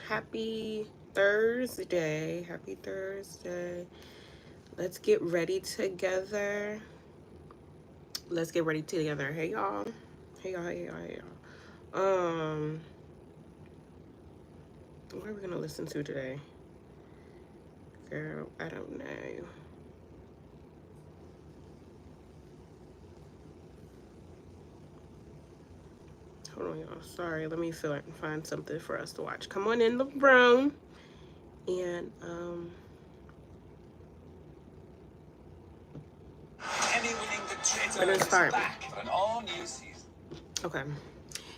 Happy Thursday. Happy Thursday. Let's get ready together. Let's get ready together. Hey y'all. Hey y'all, hey y'all, hey y'all. What are we gonna listen to today? Girl, I don't know. Hold on, y'all. Sorry, let me find something for us to watch. Come on in the room. And we're gonna start. Okay.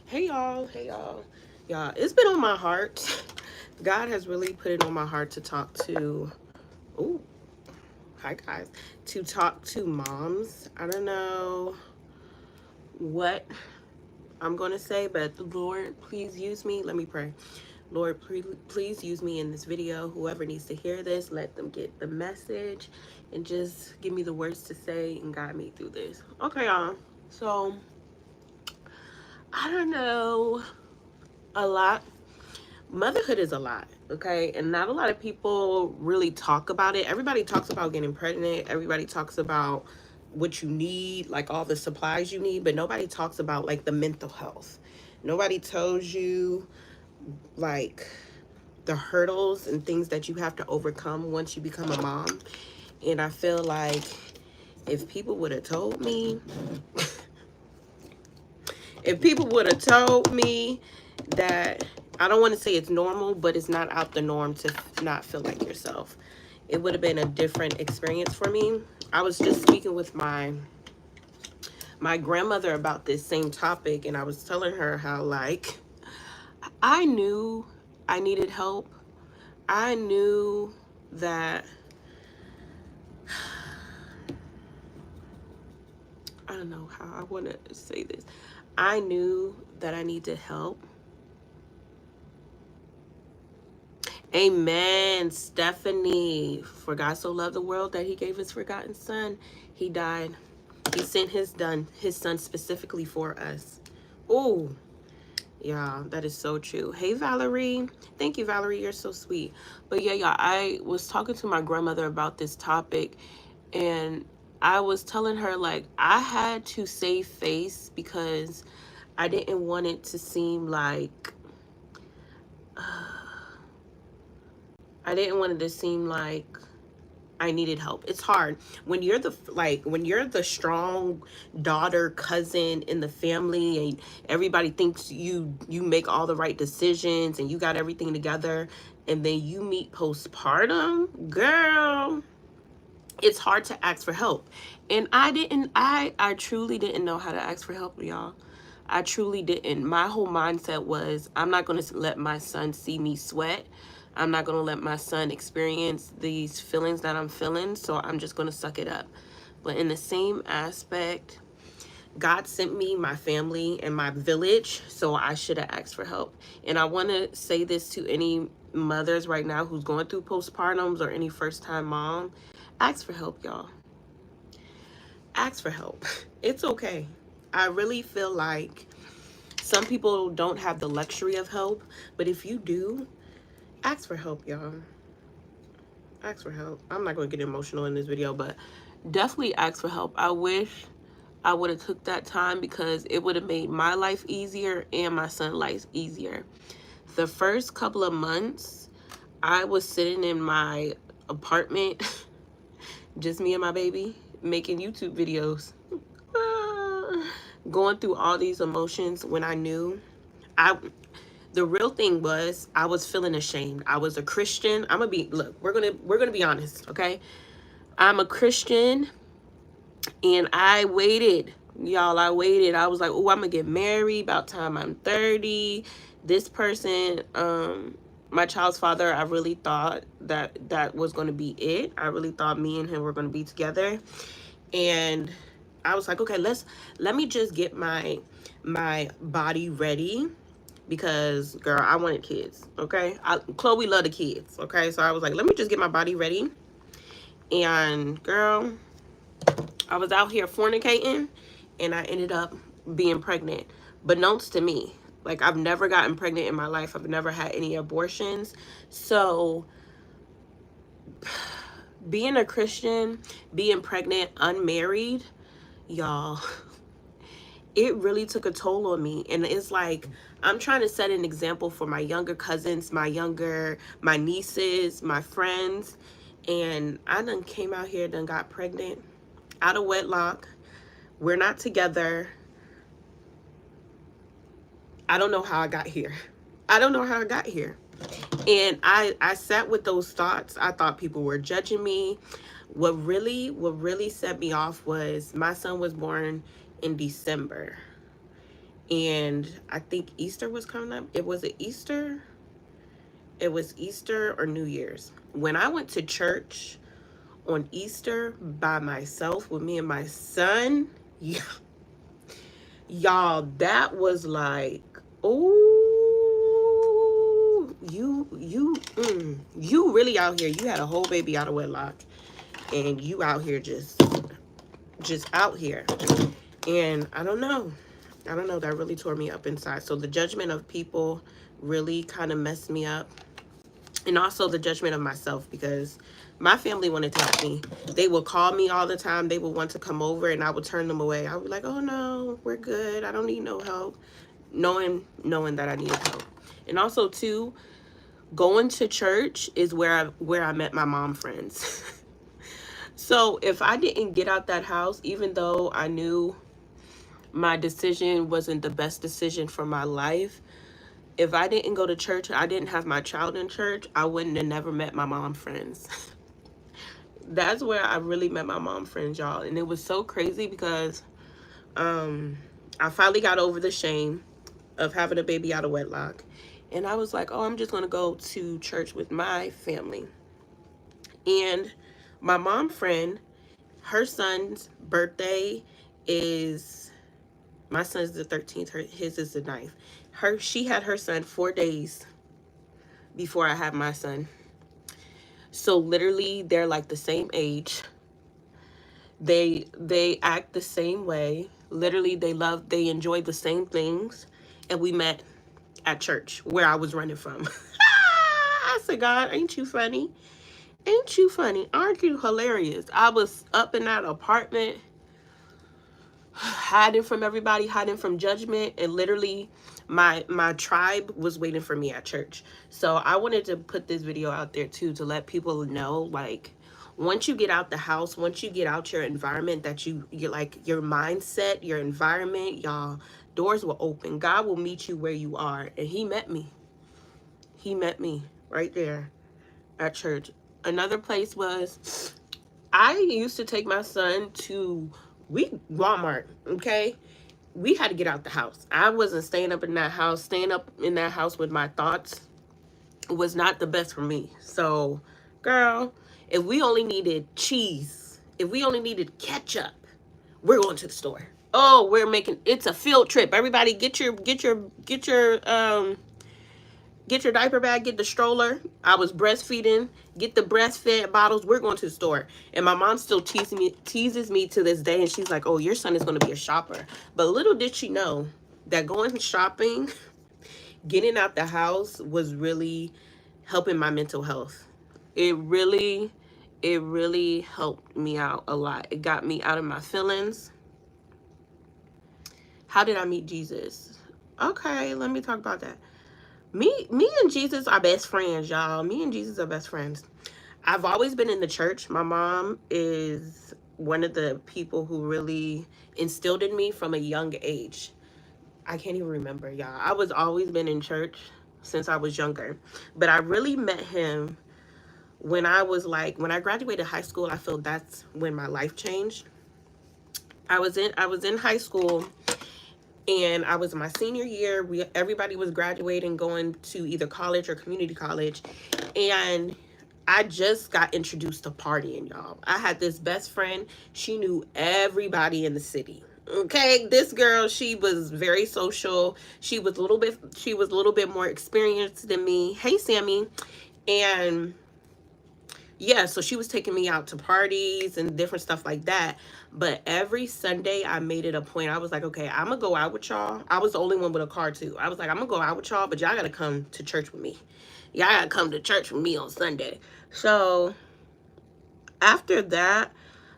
Hey y'all. Hey y'all. Y'all, it's been on my heart. God has really put it on my heart to talk to. Oh, hi guys. To talk to moms. I don't know what I'm gonna say, but Lord, please use me. Let me pray. Lord, please use me in this video. Whoever needs to hear this, let them get the message and just give me the words to say and guide me through this. Okay, y'all. So, I don't know a lot. Motherhood is a lot, okay? And not a lot of people really talk about it. Everybody talks about getting pregnant. Everybody talks about what you need, like all the supplies you need, but nobody talks about like the mental health. Nobody tells you like the hurdles and things that you have to overcome once you become a mom. And I feel like if people would have told me, if people would have told me that, I don't want to say it's normal, but it's not out the norm to not feel like yourself, it would have been a different experience for me. I was just speaking with my grandmother about this same topic, and I was telling her how like I knew I needed help. I knew that I don't know how I want to say this. I knew that I needed help. Amen, Stephanie. For God so loved the world that he gave his forgotten son. He died. He sent his son specifically for us. Oh, yeah, that is so true. Hey, Valerie. Thank you, Valerie. You're so sweet. But yeah, y'all, I was talking to my grandmother about this topic, and I was telling her, like, I had to save face because I didn't want it to seem like, I didn't want it to seem like I needed help. It's hard when you're the strong daughter, cousin in the family, and everybody thinks you make all the right decisions and you got everything together, and then you meet postpartum, girl. It's hard to ask for help. And I truly didn't know how to ask for help, y'all. I truly didn't. My whole mindset was, I'm not going to let my son see me sweat. I'm not going to let my son experience these feelings that I'm feeling, so I'm just going to suck it up. But in the same aspect, God sent me my family and my village, so I should have asked for help. And I want to say this to any mothers right now who's going through postpartums or any first-time mom. Ask for help, y'all. Ask for help. It's okay. I really feel like some people don't have the luxury of help, but if you do, ask for help, y'all. Ask for help. I'm not going to get emotional in this video, but definitely ask for help. I wish I would have took that time because it would have made my life easier and my son's life easier. The first couple of months, I was sitting in my apartment, just me and my baby, making YouTube videos, going through all these emotions when I knew the real thing was I was feeling ashamed. I was a Christian. We're gonna be honest, okay? I'm a Christian, and I waited, y'all. I waited. I was like, oh, I'm gonna get married about time I'm 30. This person, my child's father, I really thought that was gonna be it. I really thought me and him were gonna be together, and I was like, okay, let me just get my body ready, because girl, I wanted kids, okay? Chloe loved the kids, okay? So I was like, let me just get my body ready. And girl, I was out here fornicating, and I ended up being pregnant. But notes to me, Like, I've never gotten pregnant in my life. I've never had any abortions. So being a Christian, being pregnant, unmarried, y'all, it really took a toll on me. And it's like, I'm trying to set an example for my younger cousins, my nieces, my friends. And I done came out here, done got pregnant out of wedlock. We're not together. I don't know how I got here. I don't know how I got here. And I sat with those thoughts. I thought people were judging me. What really set me off was my son was born in December. And I think Easter was coming up. It was Easter. It was Easter or New Year's. When I went to church on Easter by myself with me and my son, y'all, that was like, oh, you really out here. You had a whole baby out of wedlock, and you out here just out here. And I don't know, that really tore me up inside. So the judgment of people really kind of messed me up. And also the judgment of myself, because my family wanted to help me. They would call me all the time. They would want to come over, and I would turn them away. I would be like, oh no, we're good. I don't need no help. Knowing that I needed help. And also too, going to church is where I met my mom friends. So if I didn't get out that house, even though I knew my decision wasn't the best decision for my life, if I didn't go to church, I didn't have my child in church, I wouldn't have never met my mom friends. That's where I really met my mom friends, y'all. And it was so crazy because I finally got over the shame of having a baby out of wedlock. And I was like, oh, I'm just going to go to church with my family. And my mom friend, her son's birthday is, my son's the 13th, his is the 9th. She had her son 4 days before I had my son. So literally they're like the same age. They act the same way. Literally they enjoy the same things. And we met at church where I was running from. I said, God, ain't you funny? Ain't you funny? Aren't you hilarious? I was up in that apartment, hiding from everybody, hiding from judgment, and literally my tribe was waiting for me at church. So I wanted to put this video out there too, to let people know, like, once you get out the house, once you get out your environment, that you're like, your mindset, your environment, y'all, doors will open. God will meet you where you are. And he met me right there at church. Another place was, I used to take my son to Walmart, okay? We had to get out the house. I wasn't staying up in that house. Staying up in that house with my thoughts was not the best for me. So, girl, if we only needed cheese, if we only needed ketchup, we're going to the store. Oh, it's a field trip. Everybody get your diaper bag, get the stroller. I was breastfeeding. Get the breastfed bottles. We're going to the store. And my mom still teases me to this day. And she's like, oh, your son is going to be a shopper. But little did she know that going shopping, getting out the house was really helping my mental health. It really helped me out a lot. It got me out of my feelings. How did I meet Jesus? Okay, let me talk about that. Me and Jesus are best friends, y'all. Me and Jesus are best friends. I've always been in the church. My mom is one of the people who really instilled in me from a young age. I can't even remember, y'all. I was always been in church since I was younger. But I really met him when I graduated high school. I feel that's when my life changed. I was in high school, and I was my senior year. Everybody was graduating, going to either college or community college. And I just got introduced to partying, y'all. I had this best friend. She knew everybody in the city. Okay, this girl, she was very social. She was a little bit more experienced than me. Hey, Sammy. And yeah, so she was taking me out to parties and different stuff like that. But every Sunday, I made it a point. I was like, okay, I'm gonna go out with y'all. I was the only one with a car too. I was like, I'm gonna go out with y'all, but y'all gotta come to church with me. Y'all gotta come to church with me on Sunday. So after that,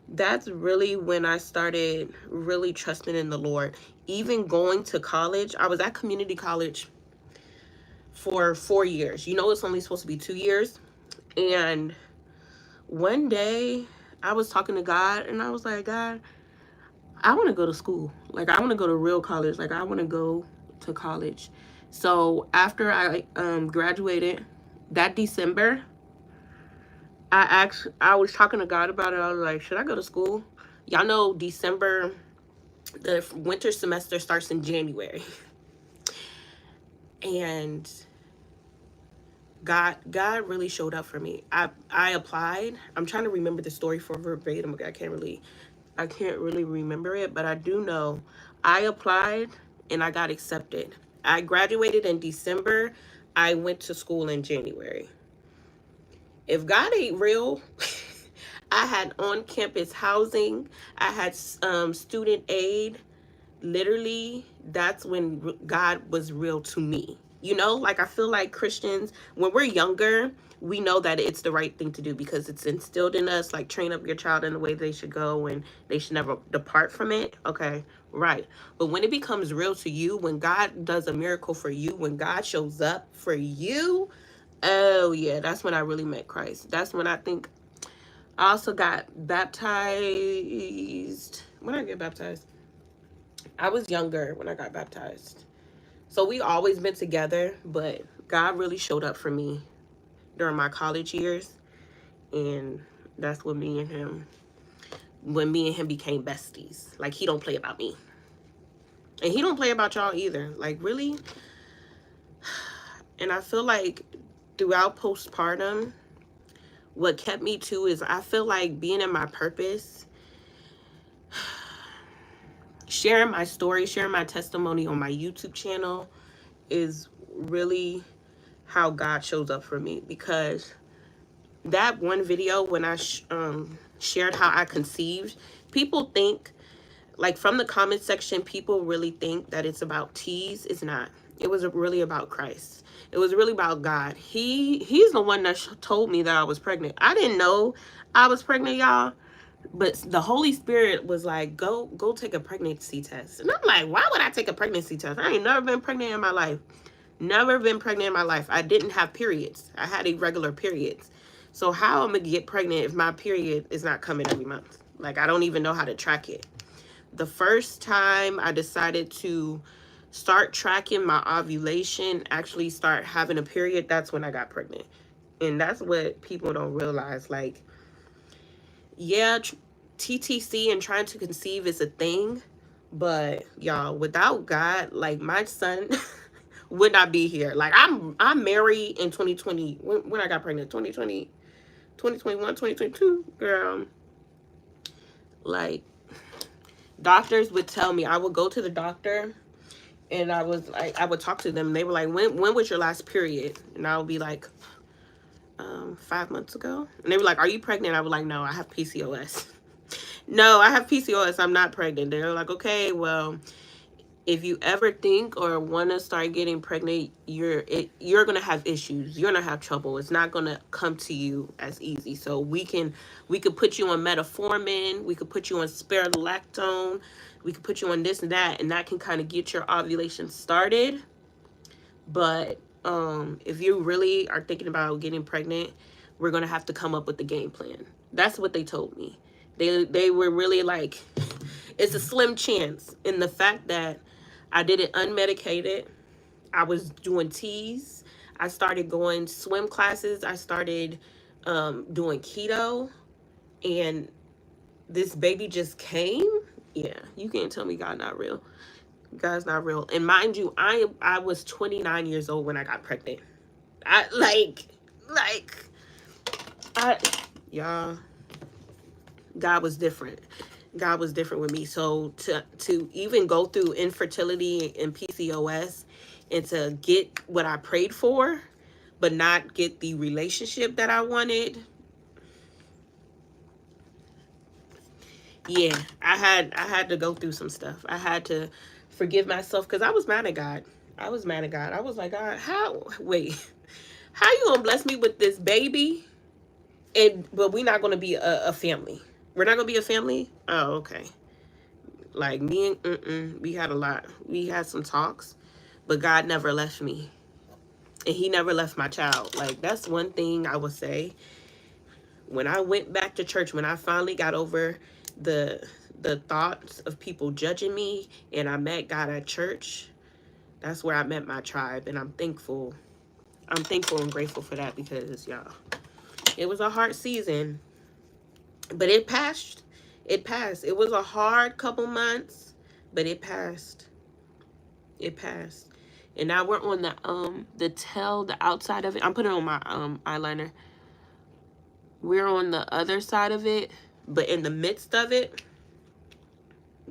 that's really when I started really trusting in the Lord. Even going to college, I was at community college for 4 years. You know, it's only supposed to be 2 years. And one day I was talking to God and I was like, God, I want to go to school. Like, I want to go to real college. Like, I want to go to college. So after I graduated that December, I was talking to God about it. I was like, should I go to school? Y'all know December, the winter semester starts in January. And God really showed up for me. I applied. I'm trying to remember the story for verbatim. I can't really remember it, but I do know I applied and I got accepted. I graduated in December. I went to school in January. If God ain't real, I had on-campus housing. I had student aid. Literally, that's when God was real to me. You know, like, I feel like Christians, when we're younger, we know that it's the right thing to do because it's instilled in us, like, train up your child in the way they should go and they should never depart from it. Okay, right. But when it becomes real to you, when God does a miracle for you, when God shows up for you, oh yeah, that's when I really met Christ. That's when I think I also got baptized. When did I get baptized? I was younger when I got baptized. So we always been together, but God really showed up for me during my college years. And that's when me and him became besties. Like, he don't play about me. And he don't play about y'all either. Like, really. And I feel like throughout postpartum, what kept me too is I feel like being in my purpose, sharing my story, sharing my testimony on my YouTube channel is really how God shows up for me. Because that one video when I shared how I conceived, people think, like, from the comment section, people really think that it's about teas. It's not. It was really about Christ. It was really about God. He's the one that told me that I was pregnant. I didn't know I was pregnant, y'all. But the Holy Spirit was like, go take a pregnancy test. And I'm like, why would I take a pregnancy test? I ain't never been pregnant in my life. Never been pregnant in my life. I didn't have periods. I had irregular periods. So how am I going to get pregnant if my period is not coming every month? Like, I don't even know how to track it. The first time I decided to start tracking my ovulation, actually start having a period, that's when I got pregnant. And that's what people don't realize. Like, yeah, TTC and trying to conceive is a thing, but y'all, without God, like, my son would not be here. Like, I'm married in 2020 when I got pregnant. 2020, 2021, 2022, girl. Like, doctors would tell me, I would go to the doctor and I would talk to them and they were like, when was your last period? And I would be like, 5 months ago. And they were like, are you pregnant? I was like, no, I have PCOS. No, I have PCOS. I'm not pregnant. They're like, okay, well, if you ever think or want to start getting pregnant, you're going to have issues. You're going to have trouble. It's not going to come to you as easy. So we could put you on metformin. We could put you on spironolactone. We could put you on this and that can kind of get your ovulation started. But if you really are thinking about getting pregnant, we're going to have to come up with the game plan. That's what they told me. They were really like, it's a slim chance. In the fact that I did it unmedicated. I was doing teas. I started going swim classes. I started doing keto. And this baby just came. Yeah, you can't tell me God not real. God's not real. And mind you, I was 29 years old when I got pregnant. Y'all, God was different. God was different with me. So to even go through infertility and PCOS and to get what I prayed for, but not get the relationship that I wanted, yeah, I had to go through some stuff. I had to forgive myself because I was mad at God. I was mad at God. I was like, God, how you gonna bless me with this baby, but we're not gonna be a family. We're not gonna be a family. Oh, okay. Like me and we had a lot. We had some talks, but God never left me, and He never left my child. Like that's one thing I would say. When I went back to church, when I finally got over the thoughts of people judging me, and I met God at church, that's where I met my tribe, and I'm thankful. I'm thankful and grateful for that because y'all, it was a hard season, but it passed. It passed. It was a hard couple months, but it passed. It passed. And now we're on the outside of it. I'm putting on my eyeliner. We're on the other side of it, but in the midst of it,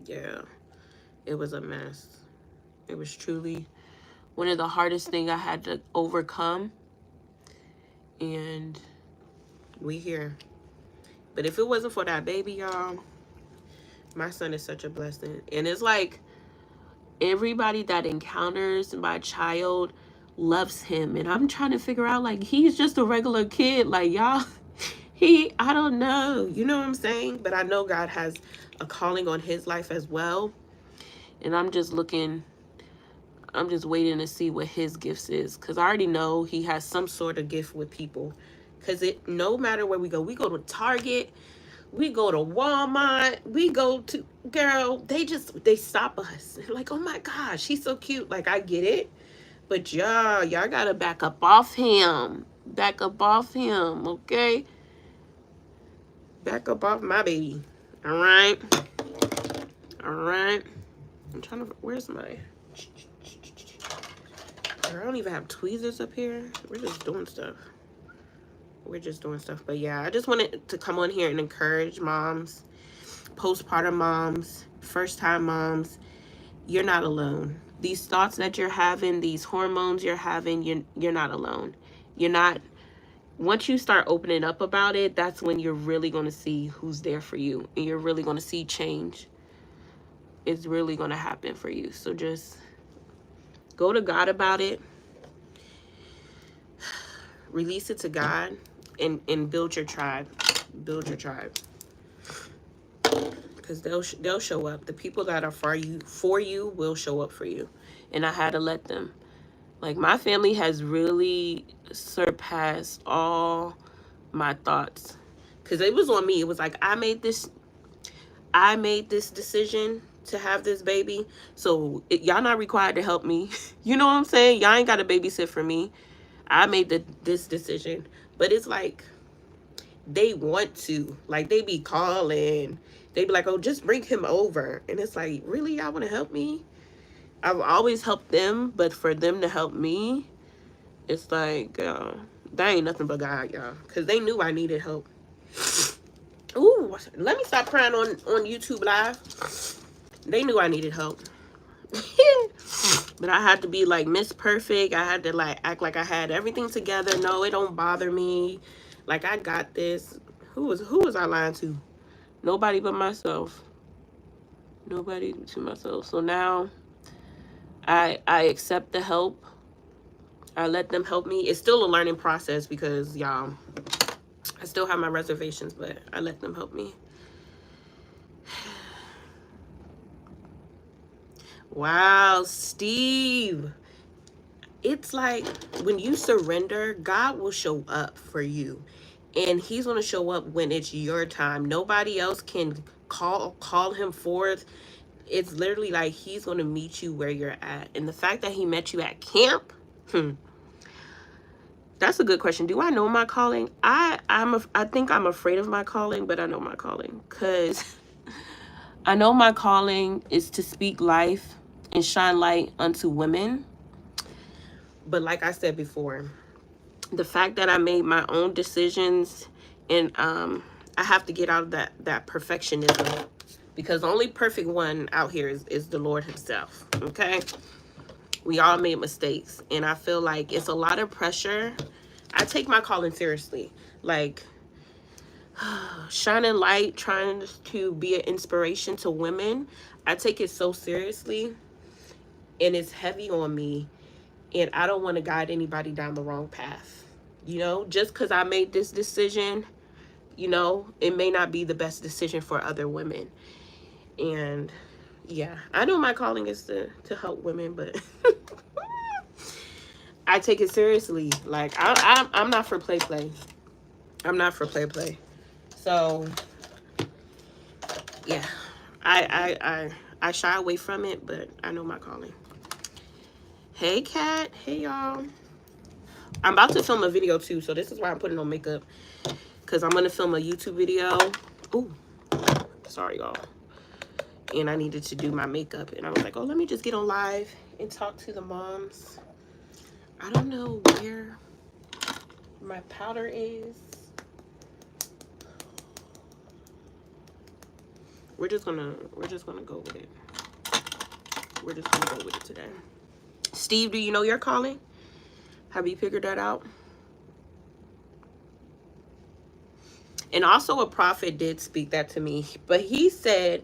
yeah, it was a mess. It was truly one of the hardest things I had to overcome. And we here. But if it wasn't for that baby, y'all, my son is such a blessing. And it's like everybody that encounters my child loves him. And I'm trying to figure out, like, he's just a regular kid. Like, y'all, I don't know. You know what I'm saying? But I know God has a calling on his life as well. And I'm just waiting to see what his gifts is. Because I already know he has some sort of gift with people. Because no matter where we go to Target, we go to Walmart, we go to, girl, they stop us. Like, oh my gosh, he's so cute. Like, I get it. But y'all gotta back up off him. Back up off him, okay? Back up off my baby. All right? All right? I'm trying to, where's my, I don't even have tweezers up here. We're just doing stuff. But yeah, I just wanted to come on here and encourage moms, postpartum moms, first-time moms. You're not alone. These thoughts that you're having, these hormones you're having, you're not alone. You're not. Once you start opening up about it, that's when you're really going to see who's there for you, and you're really going to see change. It's really going to happen for you. So just go to God about it. Release it to God. And build your tribe. Build your tribe. Because they'll show up. The people that are for you will show up for you. And I had to let them. Like, my family has really surpassed all my thoughts. Because it was on me. It was like, I made this decision to have this baby. So y'all not required to help me. You know what I'm saying? Y'all ain't got to babysit for me. I made this decision. But it's like, they want to. Like, they be calling. They be like, oh, just bring him over. And it's like, really? Y'all want to help me? I've always helped them. But for them to help me, it's like, that ain't nothing but God, y'all. Because they knew I needed help. Ooh, let me stop crying on YouTube Live. They knew I needed help. But I had to be like Miss Perfect. I had to like act like I had everything together. No, it don't bother me. Like, I got this. Who was I lying to? Nobody but myself. Nobody to myself. So now I accept the help. I let them help me. It's still a learning process because, y'all, I still have my reservations, but I let them help me. Wow, Steve. It's like when you surrender, God will show up for you. And he's going to show up when it's your time. Nobody else can call him forth. It's literally like he's going to meet you where you're at. And the fact that he met you at camp, that's a good question. Do I know my calling? I think I'm afraid of my calling, but I know my calling. Because I know my calling is to speak life and shine light unto women. But like I said before, the fact that I made my own decisions, and I have to get out of that perfectionism, because the only perfect one out here is the Lord himself. Okay, we all made mistakes, and I feel like it's a lot of pressure. I take my calling seriously. Like, shining light, trying to be an inspiration to women. I take it so seriously, and it's heavy on me, and I don't want to guide anybody down the wrong path. You know, just because I made this decision, you know, it may not be the best decision for other women. And yeah, I know my calling is to help women, but I take it seriously. Like I'm not for play. I'm not for play. So yeah, I shy away from it, but I know my calling. Hey Kat, hey y'all. I'm about to film a video too, so this is why I'm putting on makeup, because I'm gonna film a YouTube video. Ooh, sorry y'all. And I needed to do my makeup, and I was like, oh, let me just get on live and talk to the moms. I don't know where my powder is. We're just gonna go with it. We're just gonna go with it today. Steve, do you know your calling? Have you figured that out? And also a prophet did speak that to me, but he said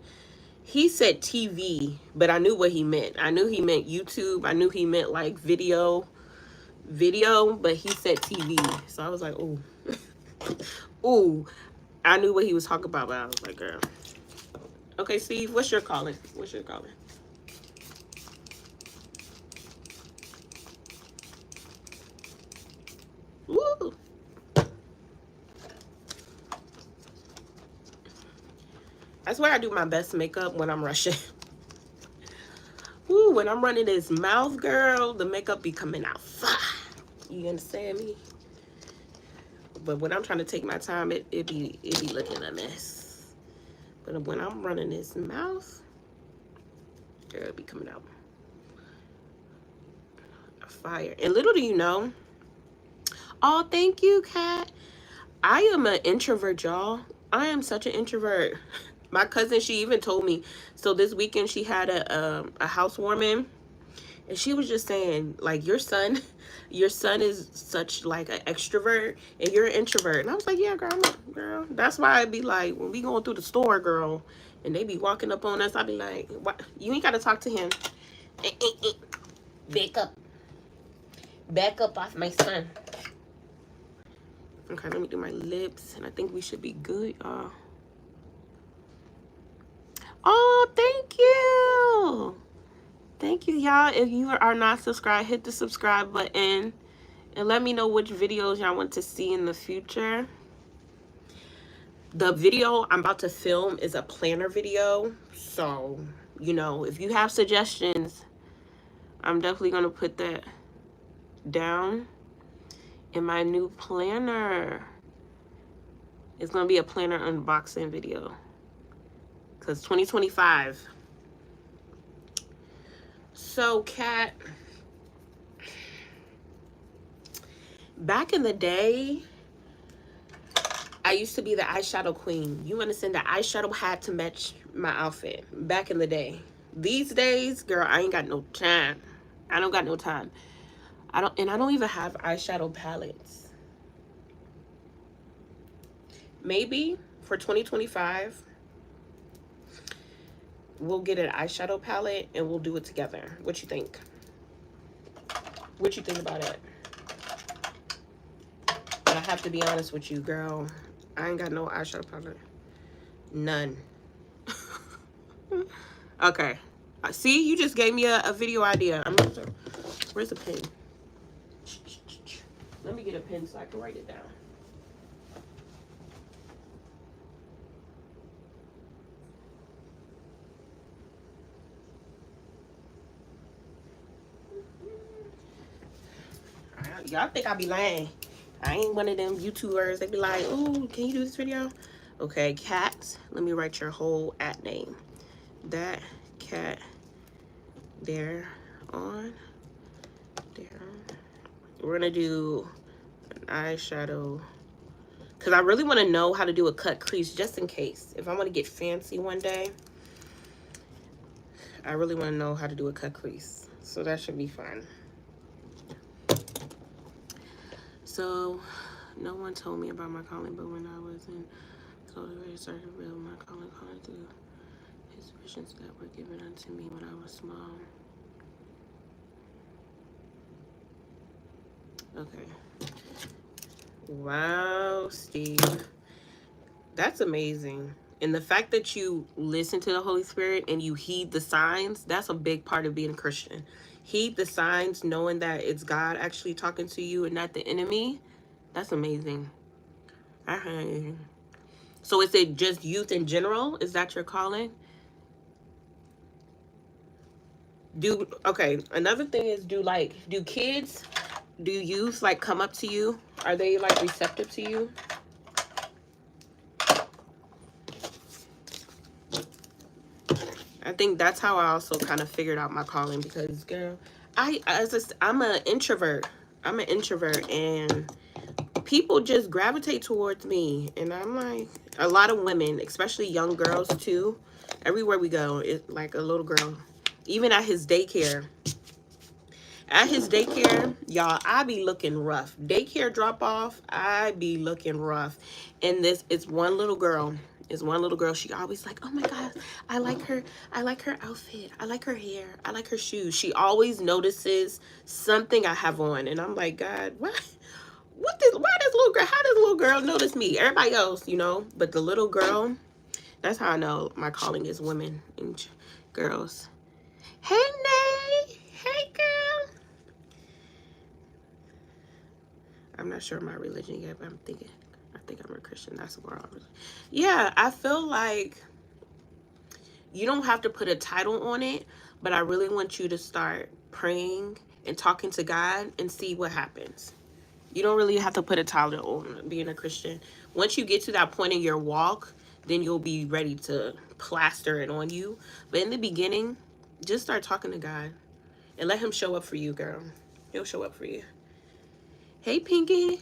TV, but I knew what he meant. I knew he meant YouTube. I knew he meant like video, but he said TV. So I was like, ooh. Ooh. I knew what he was talking about, but I was like, girl. Okay, Steve, what's your calling? What's your calling? Woo! I swear I do my best makeup when I'm rushing. Ooh, when I'm running this mouth, girl, the makeup be coming out fire. You understand me? But when I'm trying to take my time, it be looking a mess. But when I'm running this mouth, girl, it be coming out fire. And little do you know, oh, thank you, Kat. I am an introvert, y'all. I am such an introvert. My cousin, she even told me, so this weekend she had a housewarming, and she was just saying, like, your son is such like an extrovert and you're an introvert. And I was like, yeah, girl. That's why I'd be like, when we going through the store, girl, and they be walking up on us, I'd be like, what? You ain't got to talk to him. Back up off my son. Okay, let me do my lips, and I think we should be good, y'all. Oh, thank you. Thank you, y'all. If you are not subscribed, hit the subscribe button and let me know which videos y'all want to see in the future. The video I'm about to film is a planner video. So, you know, if you have suggestions, I'm definitely going to put that down in my new planner. It's going to be a planner unboxing video. Because 2025. So, Kat, back in the day, I used to be the eyeshadow queen. You understand? The eyeshadow had to match my outfit back in the day. These days, girl, I ain't got no time. I don't got no time. I don't even have eyeshadow palettes. Maybe for 2025, we'll get an eyeshadow palette and we'll do it together. What you think? What you think about it? But I have to be honest with you, girl. I ain't got no eyeshadow palette. None. Okay. See, you just gave me a video idea. Where's the pen? Let me get a pen so I can write it down. Y'all think I be lying. I ain't one of them YouTubers. They be like, ooh, can you do this video? Okay, Kat. Let me write your whole @ name. That cat there on there. We're gonna do an eyeshadow because I really want to know how to do a cut crease, just in case if I want to get fancy one day. I really want to know how to do a cut crease, so that should be fun. So no one told me about my calling, but when I was in Holy Spirit started to reveal my calling through his visions that were given unto me when I was small. Okay. Wow, Steve. That's amazing. And the fact that you listen to the Holy Spirit and you heed the signs, that's a big part of being a Christian. Heed the signs, knowing that it's God actually talking to you and not the enemy. That's amazing. So is it just youth in general? Is that your calling? Okay, another thing is, do kids, do youth like come up to you? Are they like receptive to you? I think that's how I also kind of figured out my calling, because girl, I'm an introvert. I'm an introvert, and people just gravitate towards me, and I'm like, a lot of women, especially young girls too. Everywhere we go, it's like a little girl. Even at his daycare. At his daycare, y'all, I be looking rough. Daycare drop off, I be looking rough. And it's one little girl. It's one little girl. She always like, oh my God, I like her. I like her outfit. I like her hair. I like her shoes. She always notices something I have on. And I'm like, God, why this little girl, how does the little girl notice me? Everybody else, you know, but the little girl, that's how I know my calling is women and girls. Hey, Nay. Hey, girl. I'm not sure my religion yet, but I think I'm a Christian. That's where I was. Yeah, I feel like you don't have to put a title on it, but I really want you to start praying and talking to God and see what happens. You don't really have to put a title on being a Christian. Once you get to that point in your walk, then you'll be ready to plaster it on you. But in the beginning, just start talking to God and let him show up for you, girl. He'll show up for you. Hey, Pinky.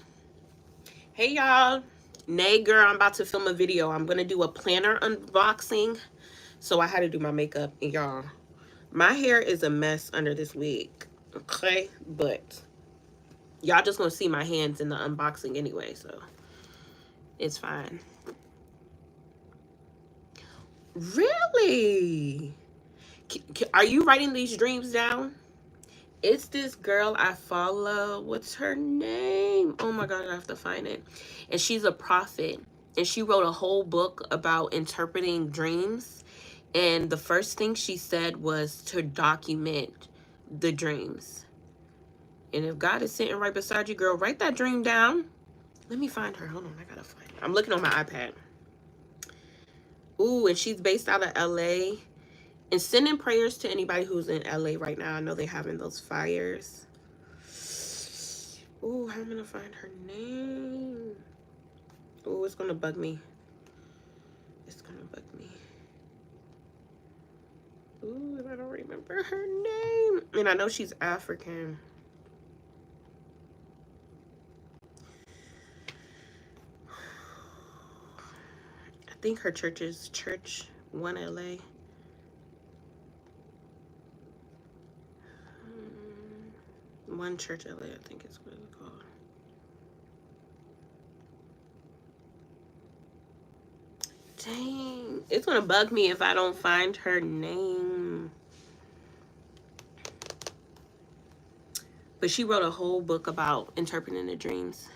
Hey, y'all. Nay, girl, I'm about to film a video. I'm going to do a planner unboxing. So I had to do my makeup. And y'all, my hair is a mess under this wig. Okay? But y'all just going to see my hands in the unboxing anyway. So it's fine. Really? Are you writing these dreams down? It's this girl I follow. What's her name? Oh my God, I have to find it. And she's a prophet. And she wrote a whole book about interpreting dreams. And the first thing she said was to document the dreams. And if God is sitting right beside you, girl, write that dream down. Let me find her. Hold on, I gotta find her. I'm looking on my iPad. Ooh, and she's based out of LA. And sending prayers to anybody who's in LA right now. I know they're having those fires. Ooh, how am I gonna find her name? Ooh, it's gonna bug me. It's gonna bug me. Ooh, I don't remember her name. And I know she's African. I think her church is Church 1 LA. One Church LA, I think is what it's called. Dang, it's gonna bug me if I don't find her name. But she wrote a whole book about interpreting the dreams.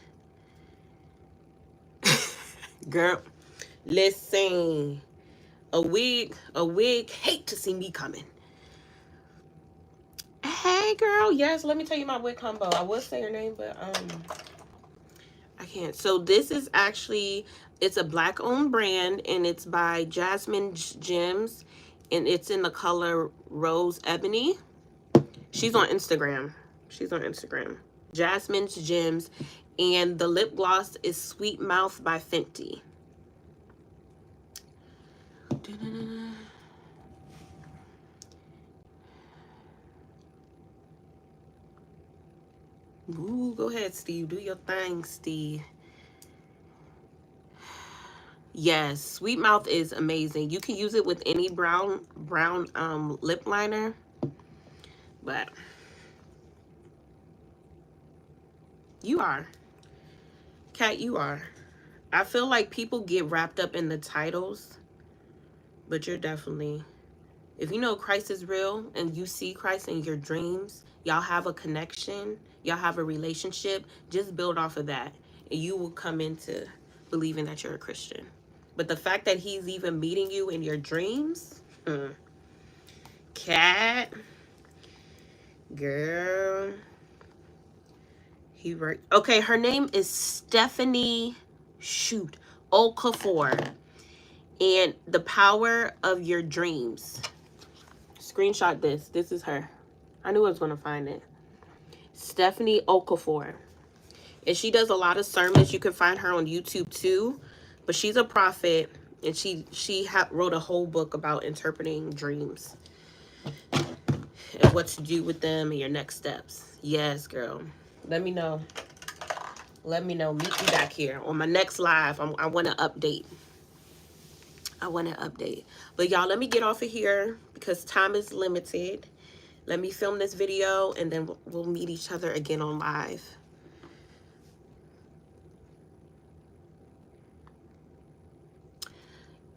Girl, listen. A wig hate to see me coming. Hey, girl. Yes, let me tell you my wig combo. I would say her name, but I can't. So this is actually, it's a Black-owned brand, and it's by Jasmine Gems, and it's in the color Rose Ebony. She's on Instagram. Jasmine's Gems, and the lip gloss is Sweet Mouth by Fenty. Ooh, go ahead, Steve. Do your thing, Steve. Yes, Sweet Mouth is amazing. You can use it with any brown lip liner. But you are. Kat, you are. I feel like people get wrapped up in the titles, but you're definitely, if you know Christ is real and you see Christ in your dreams, y'all have a connection, y'all have a relationship, just build off of that. And you will come into believing that you're a Christian. But the fact that he's even meeting you in your dreams, cat, girl, he right. Okay, her name is Stephanie Okafor. And the power of your dreams. Screenshot this. This is her. I knew I was going to find it. Stephanie Okafor. And she does a lot of sermons. You can find her on YouTube too. But she's a prophet. And she wrote a whole book about interpreting dreams. And what to do with them and your next steps. Yes, girl. Let me know. Let me know. Meet me back here. On my next live, I want to update. But y'all, let me get off of here because time is limited. Let me film this video and then we'll meet each other again on live.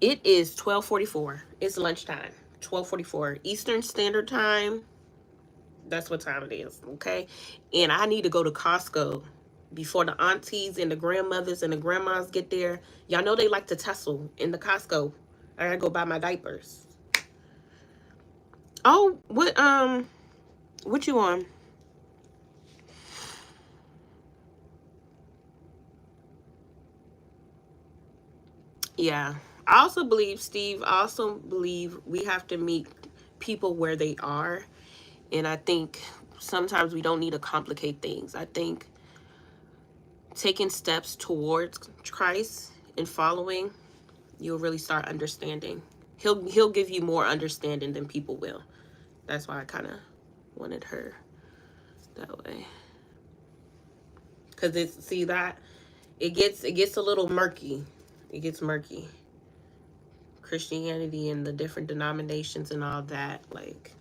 It is 12:44. It's lunchtime. 12:44 Eastern Standard Time. That's what time it is, okay? And I need to go to Costco before the aunties and the grandmothers and the grandmas get there. Y'all know they like to tussle in the Costco. I gotta go buy my diapers. Oh, what you on? Yeah. I also believe, Steve, we have to meet people where they are. And I think sometimes we don't need to complicate things. I think taking steps towards Christ and following, you'll really start understanding. He'll give you more understanding than people will. That's why I kind of wanted her that way. Cause it gets a little murky. It gets murky. Christianity and the different denominations and all that, like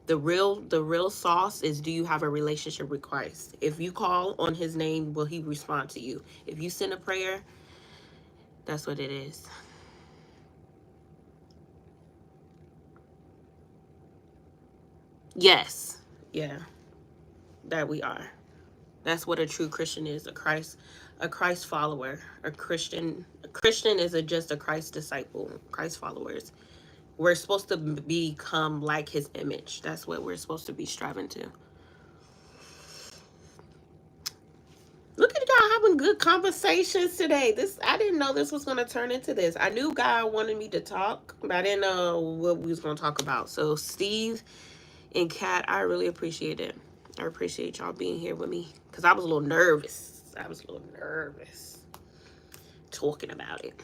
the real sauce is, do you have a relationship with Christ? If you call on his name, will he respond to you? If you send a prayer, that's what it is. Yes. Yeah. That we are. That's what a true Christian is, a Christ follower. A Christian is just a Christ disciple, Christ followers. We're supposed to become like his image. That's what we're supposed to be striving to. Look at y'all having good conversations today. I didn't know this was going to turn into this. I knew God wanted me to talk, but I didn't know what we was going to talk about. So Steve and Kat, I really appreciate it. I appreciate y'all being here with me because I was a little nervous. Talking about it.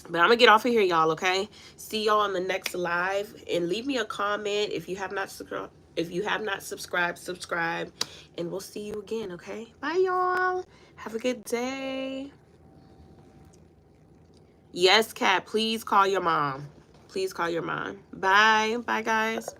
But I'm going to get off of here, y'all, okay? See y'all on the next live. And leave me a comment if you have not subscribed. If you have not subscribed, subscribe. And we'll see you again, okay? Bye, y'all. Have a good day. Yes, Kat, please call your mom. Please call your mom. Bye. Bye, guys.